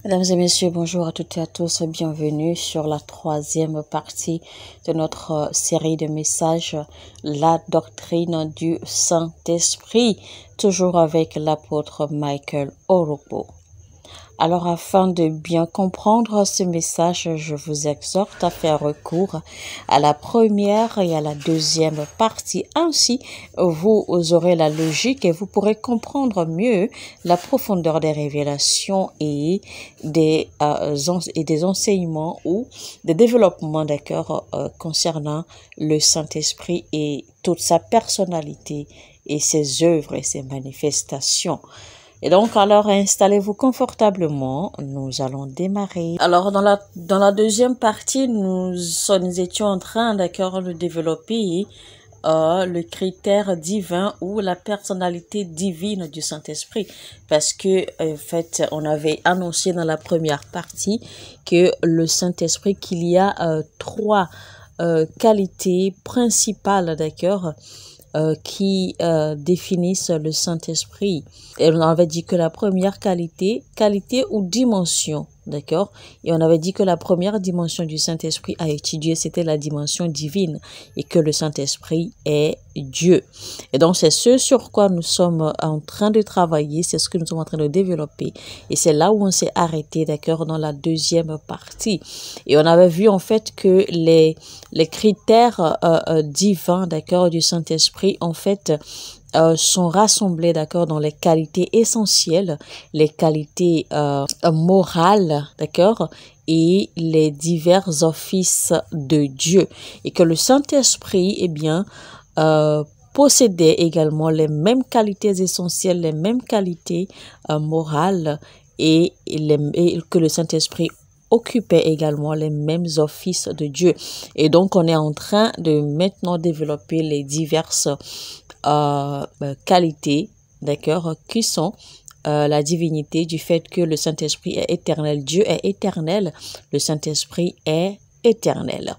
Mesdames et messieurs, bonjour à toutes et à tous. Bienvenue sur la troisième partie de notre série de messages, la doctrine du Saint-Esprit, toujours avec l'apôtre Michael Oropo. Alors, afin de bien comprendre ce message, je vous exhorte à faire recours à la première et à la deuxième partie. Ainsi, vous aurez la logique et vous pourrez comprendre mieux la profondeur des révélations et des enseignements ou des développements, d'accord, concernant le Saint-Esprit et toute sa personnalité et ses œuvres et ses manifestations. Et donc, alors, installez-vous confortablement. Nous allons démarrer. Alors, dans la deuxième partie, nous étions en train, d'accord, de développer le critère divin ou la personnalité divine du Saint-Esprit. Parce que, en fait, on avait annoncé dans la première partie que le Saint-Esprit, qu'il y a trois qualités principales, d'accord, qui définissent le Saint-Esprit. Et on avait dit que la première qualité ou dimension, d'accord? Et on avait dit que la première dimension du Saint-Esprit à étudier, c'était la dimension divine et que le Saint-Esprit est Dieu. Et donc, c'est ce sur quoi nous sommes en train de travailler, c'est ce que nous sommes en train de développer. Et c'est là où on s'est arrêté, d'accord, dans la deuxième partie. Et on avait vu en fait que les critères divins, d'accord, du Saint-Esprit, en fait, sont rassemblés, d'accord, dans les qualités essentielles, les qualités morales, d'accord, et les divers offices de Dieu. Et que le Saint-Esprit, eh bien, possédait également les mêmes qualités essentielles, les mêmes qualités morales et que le Saint-Esprit occupait également les mêmes offices de Dieu. Et donc, on est en train de maintenant développer les diverses qualités, d'accord, qui sont la divinité, du fait que le Saint-Esprit est éternel. Dieu est éternel, le Saint-Esprit est éternel.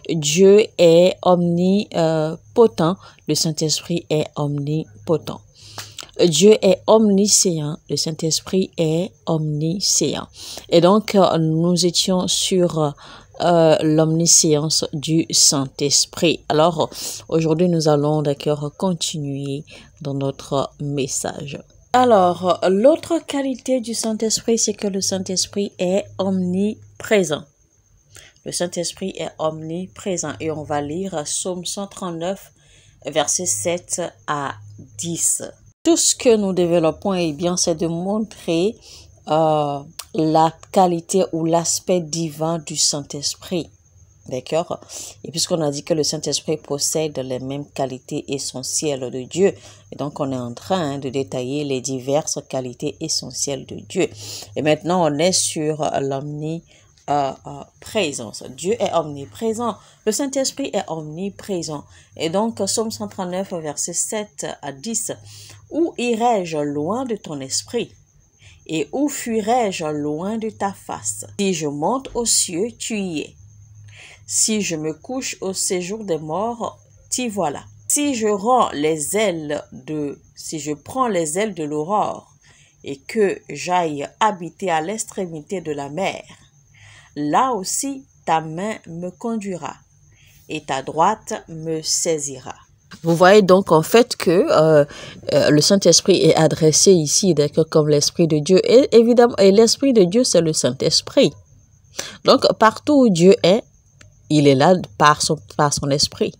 Dieu est omnipotent, le Saint-Esprit est omnipotent. Dieu est omniscient, le Saint-Esprit est omniscient. Et donc, nous étions sur l'omniscience du Saint-Esprit. Alors, aujourd'hui, nous allons d'accord continuer dans notre message. Alors, l'autre qualité du Saint-Esprit, c'est que le Saint-Esprit est omniprésent. Le Saint-Esprit est omniprésent. Et on va lire Psaume 139, versets 7 à 10. Tout ce que nous développons, eh bien, c'est de montrer la qualité ou l'aspect divin du Saint-Esprit. D'accord? Et puisqu'on a dit que le Saint-Esprit possède les mêmes qualités essentielles de Dieu, et donc on est en train de détailler les diverses qualités essentielles de Dieu. Et maintenant, on est sur l'omniprésence. Dieu est omniprésent. Le Saint-Esprit est omniprésent. Et donc, Psaume 139, verset 7 à 10. Où irai-je loin de ton esprit? Et où fuirai-je loin de ta face? Si je monte aux cieux, tu y es. Si je me couche au séjour des morts, t'y voilà. Si je prends les ailes de l'aurore et que j'aille habiter à l'extrémité de la mer, là aussi ta main me conduira et ta droite me saisira. Vous voyez donc en fait que le Saint-Esprit est adressé ici, d'accord, comme l'Esprit de Dieu. Et évidemment, et l'Esprit de Dieu, c'est le Saint-Esprit. Donc, partout où Dieu est, il est là par son esprit.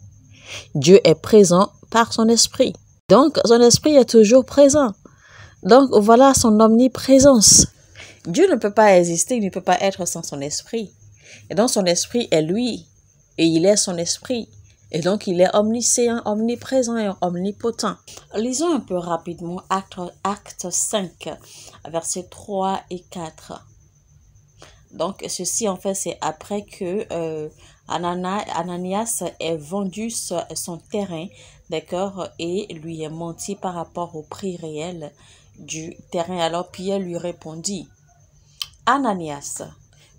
Dieu est présent par son esprit. Donc, son esprit est toujours présent. Donc, voilà son omniprésence. Dieu ne peut pas exister, il ne peut pas être sans son esprit. Et donc, son esprit est lui. Et il est son esprit. Et donc, il est omniscient, omniprésent et omnipotent. Lisons un peu rapidement Acte 5, versets 3 et 4. Donc, ceci, en fait, c'est après que Ananias ait vendu son terrain, d'accord, et lui est menti par rapport au prix réel du terrain. Alors, Pierre lui répondit, Ananias,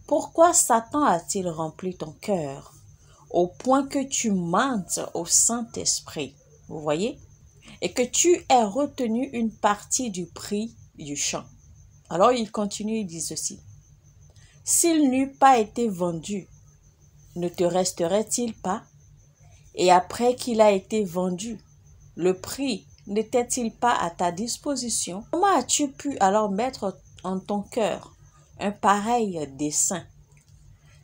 pourquoi Satan a-t-il rempli ton cœur au point que tu mentes au Saint-Esprit? Vous voyez? Et que tu aies retenu une partie du prix du champ. Alors, il continue, il dit ceci. S'il n'eût pas été vendu, ne te resterait-il pas? Et après qu'il a été vendu, le prix n'était-il pas à ta disposition? Comment as-tu pu alors mettre en ton cœur un pareil dessein?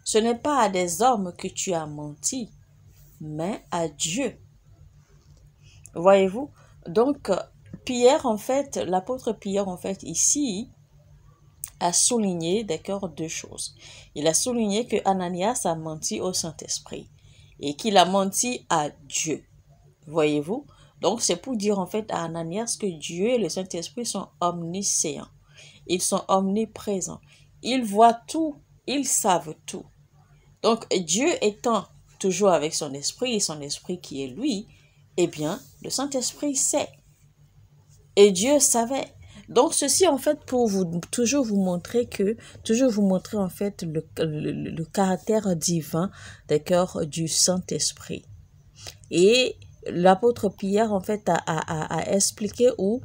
Ce n'est pas à des hommes que tu as menti, mais à Dieu. Voyez-vous? Donc, Pierre, en fait, l'apôtre Pierre, en fait, ici, a souligné, d'accord, deux choses. Il a souligné que Ananias a menti au Saint-Esprit et qu'il a menti à Dieu. Voyez-vous? Donc, c'est pour dire, en fait, à Ananias que Dieu et le Saint-Esprit sont omniscients. Ils sont omniprésents. Ils voient tout. Ils savent tout. Donc, Dieu étant toujours avec son esprit et son esprit qui est lui, eh bien, le Saint-Esprit sait. Et Dieu savait. Donc, ceci, en fait, pour toujours vous montrer en fait, le caractère divin, d'accord, du Saint-Esprit. Et l'apôtre Pierre, en fait, a expliqué ou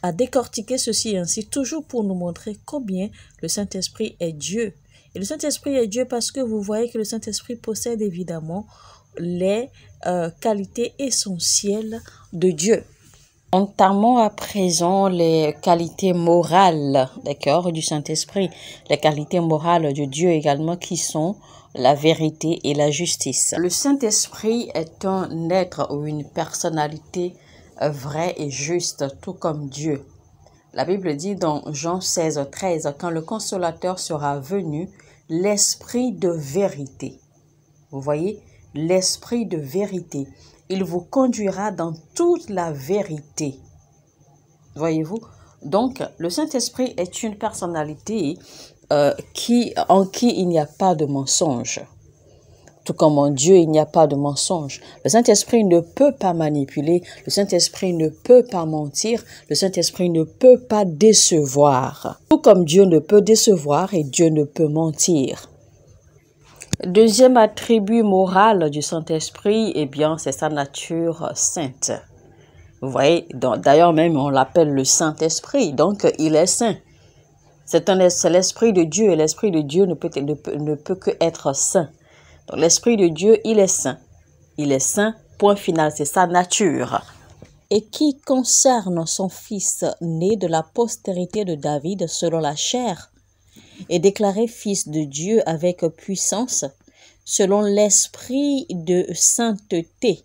a décortiqué ceci ainsi, toujours pour nous montrer combien le Saint-Esprit est Dieu. Et le Saint-Esprit est Dieu parce que vous voyez que le Saint-Esprit possède évidemment les qualités essentielles de Dieu. Entamons à présent les qualités morales, d'accord, du Saint-Esprit, les qualités morales de Dieu également qui sont la vérité et la justice. Le Saint-Esprit est un être ou une personnalité vraie et juste, tout comme Dieu. La Bible dit dans Jean 16, 13, quand le Consolateur sera venu, l'Esprit de vérité. Vous voyez, l'Esprit de vérité. Il vous conduira dans toute la vérité. Voyez-vous? Donc, le Saint-Esprit est une personnalité en qui il n'y a pas de mensonge. Tout comme en Dieu, il n'y a pas de mensonge. Le Saint-Esprit ne peut pas manipuler. Le Saint-Esprit ne peut pas mentir. Le Saint-Esprit ne peut pas décevoir. Tout comme Dieu ne peut décevoir et Dieu ne peut mentir. Deuxième attribut moral du Saint-Esprit, eh bien, c'est sa nature sainte. Vous voyez, d'ailleurs même, on l'appelle le Saint-Esprit, donc il est saint. C'est l'Esprit de Dieu et l'Esprit de Dieu ne peut que être saint. Donc l'Esprit de Dieu, il est saint. Il est saint, point final, c'est sa nature. Et qui concerne son Fils né de la postérité de David selon la chair, est déclaré Fils de Dieu avec puissance, selon l'Esprit de sainteté,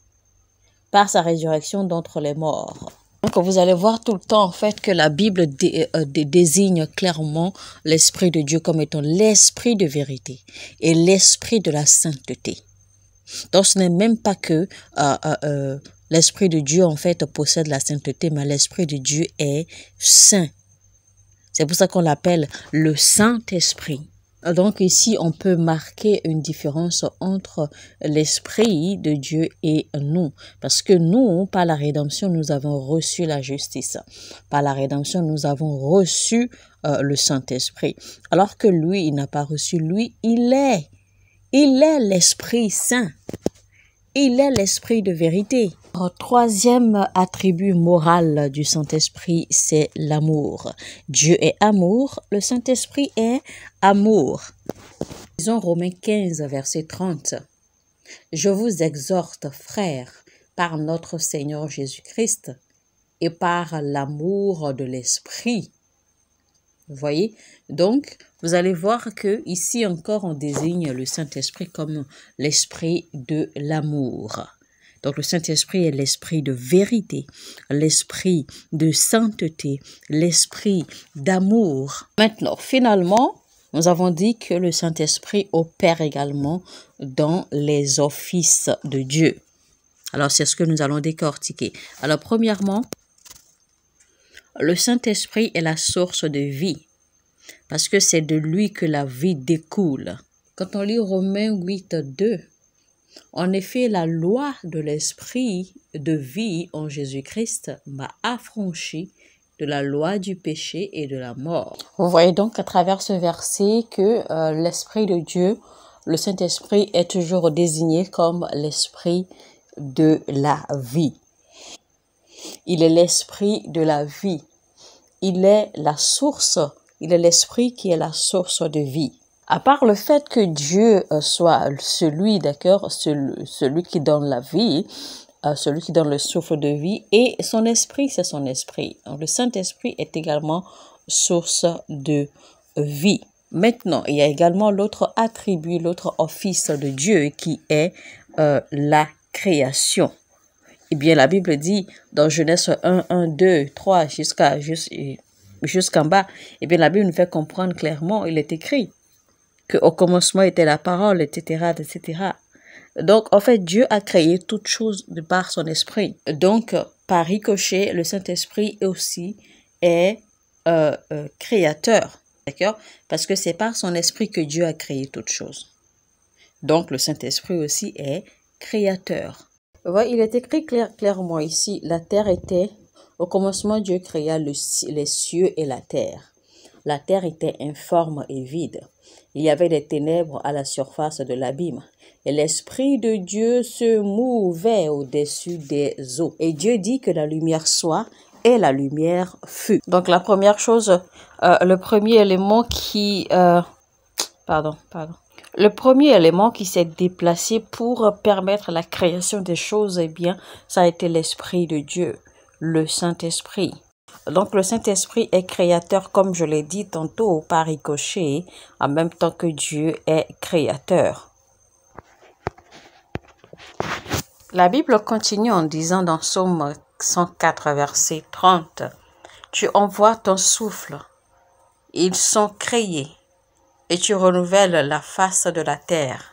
par sa résurrection d'entre les morts. Donc vous allez voir tout le temps en fait que la Bible désigne clairement l'Esprit de Dieu comme étant l'Esprit de vérité et l'Esprit de la sainteté. Donc ce n'est même pas que l'Esprit de Dieu en fait possède la sainteté, mais l'Esprit de Dieu est saint. C'est pour ça qu'on l'appelle le Saint-Esprit. Donc ici, on peut marquer une différence entre l'Esprit de Dieu et nous. Parce que nous, par la rédemption, nous avons reçu la justice. Par la rédemption, nous avons reçu le Saint-Esprit. Alors que lui, il n'a pas reçu. Lui, il est l'Esprit Saint. Il est l'Esprit de vérité. Troisième attribut moral du Saint-Esprit, c'est l'amour. Dieu est amour, le Saint-Esprit est amour. Disons Romains 15, verset 30. Je vous exhorte, frères, par notre Seigneur Jésus-Christ et par l'amour de l'Esprit. Vous voyez? Donc, vous allez voir que ici encore, on désigne le Saint-Esprit comme l'Esprit de l'amour. Donc, le Saint-Esprit est l'Esprit de vérité, l'Esprit de sainteté, l'Esprit d'amour. Maintenant, finalement, nous avons dit que le Saint-Esprit opère également dans les offices de Dieu. Alors, c'est ce que nous allons décortiquer. Alors, premièrement, le Saint-Esprit est la source de vie, parce que c'est de lui que la vie découle. Quand on lit Romains 8, 2, en effet, la loi de l'Esprit de vie en Jésus-Christ m'a affranchi de la loi du péché et de la mort. Vous voyez donc à travers ce verset que l'Esprit de Dieu, le Saint-Esprit, est toujours désigné comme l'Esprit de la vie. Il est l'Esprit de la vie. Il est la source, il est l'Esprit qui est la source de vie. À part le fait que Dieu soit celui, d'accord, celui qui donne la vie, celui qui donne le souffle de vie, et son esprit, c'est son esprit. Donc, le Saint-Esprit est également source de vie. Maintenant, il y a également l'autre attribut, l'autre office de Dieu qui est la création. Eh bien, la Bible dit dans Genèse 1, 1, 2, 3 jusqu'en bas, eh bien, la Bible nous fait comprendre clairement, il est écrit qu'au commencement était la parole, etc., etc. Donc, en fait, Dieu a créé toutes choses de par son esprit. Donc, par ricochet, le Saint-Esprit aussi est créateur, d'accord? Parce que c'est par son esprit que Dieu a créé toutes choses. Donc, le Saint-Esprit aussi est créateur. Ouais, il est écrit clairement ici, la terre était, au commencement Dieu créa les cieux et la terre. La terre était informe et vide. Il y avait des ténèbres à la surface de l'abîme. Et l'Esprit de Dieu se mouvait au-dessus des eaux. Et Dieu dit que la lumière soit, et la lumière fut. Donc la première chose, le premier élément qui... Le premier élément qui s'est déplacé pour permettre la création des choses, eh bien, ça a été l'Esprit de Dieu, le Saint-Esprit. Donc, le Saint-Esprit est créateur, comme je l'ai dit tantôt, par ricochet, en même temps que Dieu est créateur. La Bible continue en disant dans Psaume 104, verset 30, « Tu envoies ton souffle, ils sont créés. Et tu renouvelles la face de la terre. »